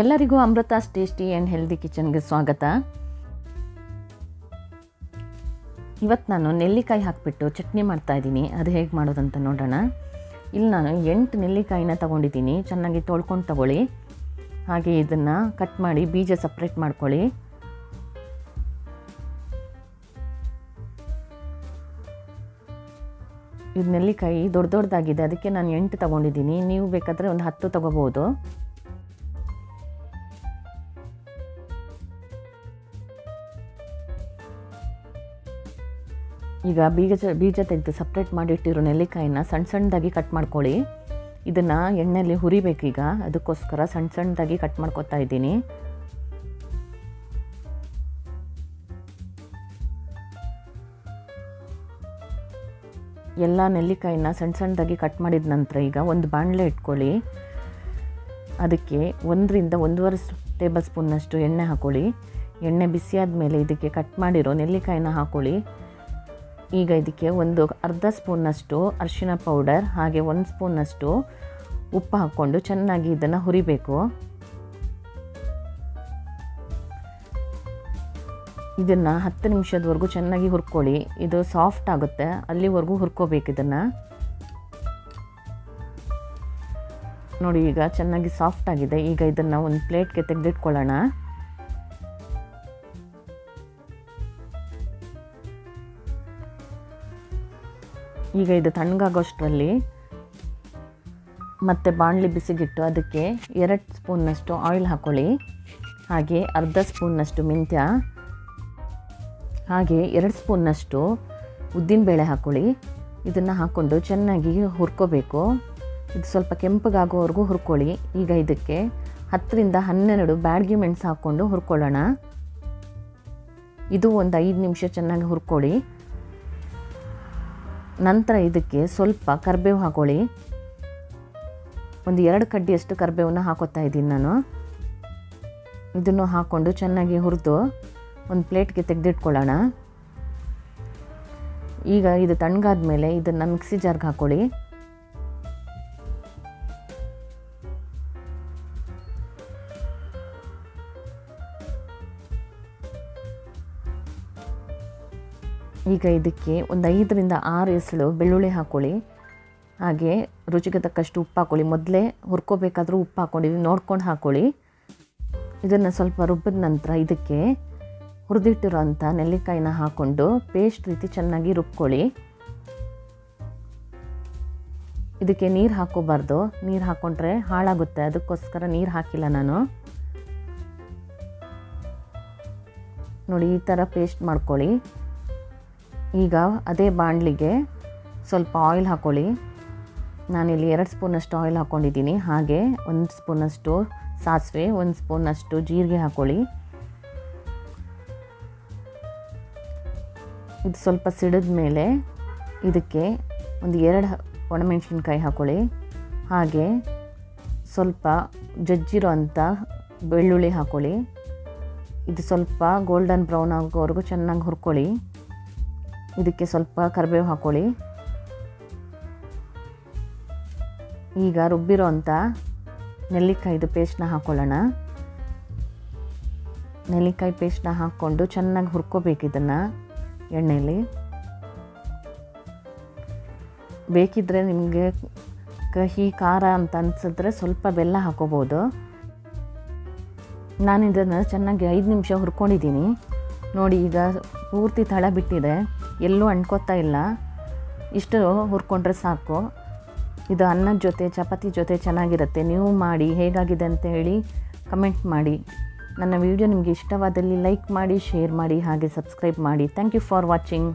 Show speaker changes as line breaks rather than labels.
ಎಲ್ಲರಿಗೂ Amrutha's tasty and healthy ಕಿಚನ್ಗೆ ಸ್ವಾಗತ. ಇವತ್ತು ನಾನು ನೆಲ್ಲಿಕಾಯಿ ಹಾಕಿಬಿಟ್ಟು ಚಟ್ನಿ ಮಾಡ್ತಾಯಿದ್ದೀನಿ. ಅದು ಹೇಗೆ ಮಾಡೋದಂತ ನೋಡೋಣ. ಇಲ್ಲಿ ನಾನು 8 ನೆಲ್ಲಿಕಾಯಿನ ತೊಗೊಂಡಿದ್ದೀನಿ. ಚೆನ್ನಾಗಿ ತೊಳ್ಕೊಂಡು ತಗೊಳ್ಳಿ. ಹಾಗೆ ಇದನ್ನು ಕಟ್ ಮಾಡಿ ಬೀಜ ಸಪ್ರೇಟ್ ಮಾಡ್ಕೊಳ್ಳಿ. ಇದು ನೆಲ್ಲಿಕಾಯಿ ದೊಡ್ಡದಾಗಿದೆ, ಅದಕ್ಕೆ ನಾನು 8 ತೊಗೊಂಡಿದ್ದೀನಿ. ನೀವು ಬೇಕಾದರೆ ಒಂದು 10 ತೊಗೋಬೋದು. ಈಗ ಬೀಜ ತೆಗೆದು ಸಪ್ರೇಟ್ ಮಾಡಿಟ್ಟಿರೋ ನೆಲ್ಲಿಕಾಯಿನ ಸಣ್ಣದಾಗಿ ಕಟ್ ಮಾಡ್ಕೊಳ್ಳಿ. ಇದನ್ನು ಎಣ್ಣೆಯಲ್ಲಿ ಹುರಿಬೇಕೀಗ, ಅದಕ್ಕೋಸ್ಕರ ಸಣ್ಣದಾಗಿ ಕಟ್ ಮಾಡ್ಕೊತಾ ಇದ್ದೀನಿ. ಎಲ್ಲ ನೆಲ್ಲಿಕಾಯಿನ ಸಣ್ಣದಾಗಿ ಕಟ್ ಮಾಡಿದ ನಂತರ ಈಗ ಒಂದು ಬಾಣಲೆ ಇಟ್ಕೊಳ್ಳಿ. ಅದಕ್ಕೆ 1 ರಿಂದ 1.5 ಟೇಬಲ್ ಸ್ಪೂನ್ನಷ್ಟು ಎಣ್ಣೆ ಹಾಕ್ಕೊಳ್ಳಿ. ಎಣ್ಣೆ ಬಿಸಿಯಾದ ಮೇಲೆ ಇದಕ್ಕೆ ಕಟ್ ಮಾಡಿರೋ ನೆಲ್ಲಿಕಾಯಿನ ಹಾಕ್ಕೊಳ್ಳಿ. ಈಗ ಇದಕ್ಕೆ ಒಂದು ಅರ್ಧ ಸ್ಪೂನ್ನಷ್ಟು ಅರಿಶಿನ ಪೌಡರ್ ಹಾಗೆ 1 ಸ್ಪೂನ್ನಷ್ಟು ಉಪ್ಪು ಹಾಕ್ಕೊಂಡು ಚೆನ್ನಾಗಿ ಇದನ್ನು ಹುರಿಬೇಕು. ಇದನ್ನು 10 ನಿಮಿಷದವರೆಗೂ ಚೆನ್ನಾಗಿ ಹುರ್ಕೊಳ್ಳಿ. ಇದು ಸಾಫ್ಟ್ ಆಗುತ್ತೆ, ಅಲ್ಲಿವರೆಗೂ ಹುರ್ಕೋಬೇಕು. ಇದನ್ನು ನೋಡಿ, ಈಗ ಚೆನ್ನಾಗಿ ಸಾಫ್ಟ್ ಆಗಿದೆ. ಈಗ ಇದನ್ನು ಒಂದು ಪ್ಲೇಟ್ಗೆ ತೆಗೆದಿಟ್ಕೊಳ್ಳೋಣ. ಈಗ ಇದು ತಣ್ಣಗಾಗೋಷ್ಟರಲ್ಲಿ ಮತ್ತೆ ಬಾಣಲಿ ಬಿಸಿಗಿಟ್ಟು ಅದಕ್ಕೆ 2 ಸ್ಪೂನ್ನಷ್ಟು ಆಯಿಲ್ ಹಾಕ್ಕೊಳ್ಳಿ. ಹಾಗೆ ಅರ್ಧ ಸ್ಪೂನ್ನಷ್ಟು ಮೆಂತ್ಯ ಹಾಗೆ 2 ಸ್ಪೂನ್ನಷ್ಟು ಉದ್ದಿನಬೇಳೆ ಹಾಕ್ಕೊಳ್ಳಿ. ಇದನ್ನು ಹಾಕ್ಕೊಂಡು ಚೆನ್ನಾಗಿ ಹುರ್ಕೋಬೇಕು. ಇದು ಸ್ವಲ್ಪ ಕೆಂಪಗಾಗೋವರೆಗೂ ಹುರ್ಕೊಳ್ಳಿ. ಈಗ ಇದಕ್ಕೆ 10 ರಿಂದ 12 ಬ್ಯಾಡಗಿ ಮೆಣಸು ಹಾಕ್ಕೊಂಡು ಹುರ್ಕೊಳ್ಳೋಣ. ಇದು ಒಂದು 5 ನಿಮಿಷ ಚೆನ್ನಾಗಿ ಹುರ್ಕೊಳ್ಳಿ. ನಂತರ ಇದಕ್ಕೆ ಸ್ವಲ್ಪ ಕರಿಬೇವು ಹಾಕ್ಕೊಳ್ಳಿ. ಒಂದು 2 ಕಡ್ಡಿಯಷ್ಟು ಕರಿಬೇವನ್ನ ಹಾಕೋತಾ ಇದ್ದೀನಿ ನಾನು. ಇದನ್ನು ಹಾಕ್ಕೊಂಡು ಚೆನ್ನಾಗಿ ಹುರಿದು ಒಂದು ಪ್ಲೇಟ್ಗೆ ತೆಗೆದಿಟ್ಕೊಳ್ಳೋಣ. ಈಗ ಇದು ತಣ್ಣಗಾದ ಮೇಲೆ ಇದನ್ನು ಮಿಕ್ಸಿ ಜಾರ್ಗೆ ಹಾಕ್ಕೊಳ್ಳಿ. ಈಗ ಇದಕ್ಕೆ ಒಂದು 5 ರಿಂದ 6 ಎಸಳು ಬೆಳ್ಳುಳ್ಳಿ ಹಾಕ್ಕೊಳ್ಳಿ. ಹಾಗೆ ರುಚಿಗೆ ತಕ್ಕಷ್ಟು ಉಪ್ಪು ಹಾಕ್ಕೊಳ್ಳಿ. ಮೊದಲೇ ಹುರ್ಕೋಬೇಕಾದ್ರೂ ಉಪ್ಪು ಹಾಕ್ಕೊಂಡಿದ್ದೀವಿ, ನೋಡ್ಕೊಂಡು ಹಾಕ್ಕೊಳ್ಳಿ. ಇದನ್ನು ಸ್ವಲ್ಪ ರುಬ್ಬಿದ ನಂತರ ಇದಕ್ಕೆ ಹುರಿದಿಟ್ಟಿರೋ ಅಂಥ ನೆಲ್ಲಿಕಾಯಿನ ಹಾಕ್ಕೊಂಡು ಪೇಸ್ಟ್ ರೀತಿ ಚೆನ್ನಾಗಿ ರುಬ್ಕೊಳ್ಳಿ. ಇದಕ್ಕೆ ನೀರು ಹಾಕ್ಕೋಬಾರ್ದು, ನೀರು ಹಾಕ್ಕೊಂಡ್ರೆ ಹಾಳಾಗುತ್ತೆ, ಅದಕ್ಕೋಸ್ಕರ ನೀರು ಹಾಕಿಲ್ಲ ನಾನು. ನೋಡಿ, ಈ ಥರ ಪೇಸ್ಟ್ ಮಾಡ್ಕೊಳ್ಳಿ. ಈಗ ಅದೇ ಬಾಣಲಿಗೆ ಸ್ವಲ್ಪ ಆಯಿಲ್ ಹಾಕ್ಕೊಳ್ಳಿ. ನಾನಿಲ್ಲಿ 2 ಸ್ಪೂನಷ್ಟು ಆಯಿಲ್ ಹಾಕ್ಕೊಂಡಿದ್ದೀನಿ. ಹಾಗೆ 1 ಸ್ಪೂನಷ್ಟು ಸಾಸಿವೆ, 1 ಸ್ಪೂನಷ್ಟು ಜೀರಿಗೆ ಹಾಕ್ಕೊಳ್ಳಿ. ಇದು ಸ್ವಲ್ಪ ಸಿಡಿದ ಮೇಲೆ ಇದಕ್ಕೆ ಒಂದು 2 ಒಣಮೆಣಸಿನ್ಕಾಯಿ ಹಾಕ್ಕೊಳ್ಳಿ. ಹಾಗೆ ಸ್ವಲ್ಪ ಜಜ್ಜಿರೋ ಅಂಥ ಬೆಳ್ಳುಳ್ಳಿ ಹಾಕ್ಕೊಳ್ಳಿ. ಇದು ಸ್ವಲ್ಪ ಗೋಲ್ಡನ್ ಬ್ರೌನ್ ಆಗೋವರೆಗೂ ಚೆನ್ನಾಗಿ ಹುರ್ಕೊಳ್ಳಿ. ಇದಕ್ಕೆ ಸ್ವಲ್ಪ ಕರಿಬೇವು ಹಾಕ್ಕೊಳ್ಳಿ. ಈಗ ರುಬ್ಬಿರೋ ಅಂಥ ನೆಲ್ಲಿಕಾಯಿದು ಪೇಸ್ಟ್ನ ಹಾಕ್ಕೊಳ್ಳೋಣ. ನೆಲ್ಲಿಕಾಯಿ ಪೇಸ್ಟ್ನ ಹಾಕ್ಕೊಂಡು ಚೆನ್ನಾಗಿ ಹುರ್ಕೋಬೇಕು ಇದನ್ನು ಎಣ್ಣೆಯಲ್ಲಿ. ಬೇಕಿದ್ದರೆ ನಿಮಗೆ ಕಹಿ ಖಾರ ಅಂತ ಅನಿಸಿದ್ರೆ ಸ್ವಲ್ಪ ಬೆಲ್ಲ ಹಾಕೋಬೋದು. ನಾನು ಇದನ್ನು ಚೆನ್ನಾಗಿ 5 ನಿಮಿಷ ಹುರ್ಕೊಂಡಿದ್ದೀನಿ. ನೋಡಿ, ಈಗ ಪೂರ್ತಿ ತಳ ಬಿಟ್ಟಿದೆ, ಎಲ್ಲೂ ಅಂಟ್ಕೋತಾ ಇಲ್ಲ. ಇಷ್ಟು ಹುರ್ಕೊಂಡ್ರೆ ಸಾಕು. ಇದು ಅನ್ನದ ಜೊತೆ ಚಪಾತಿ ಜೊತೆ ಚೆನ್ನಾಗಿರುತ್ತೆ. ನೀವು ಮಾಡಿ ಹೇಗಾಗಿದೆ ಅಂತ ಹೇಳಿ ಕಮೆಂಟ್ ಮಾಡಿ. ನನ್ನ ವಿಡಿಯೋ ನಿಮಗೆ ಇಷ್ಟವಾದಲ್ಲಿ ಲೈಕ್ ಮಾಡಿ, ಶೇರ್ ಮಾಡಿ, ಹಾಗೆ ಸಬ್ಸ್ಕ್ರೈಬ್ ಮಾಡಿ. Thank you for watching.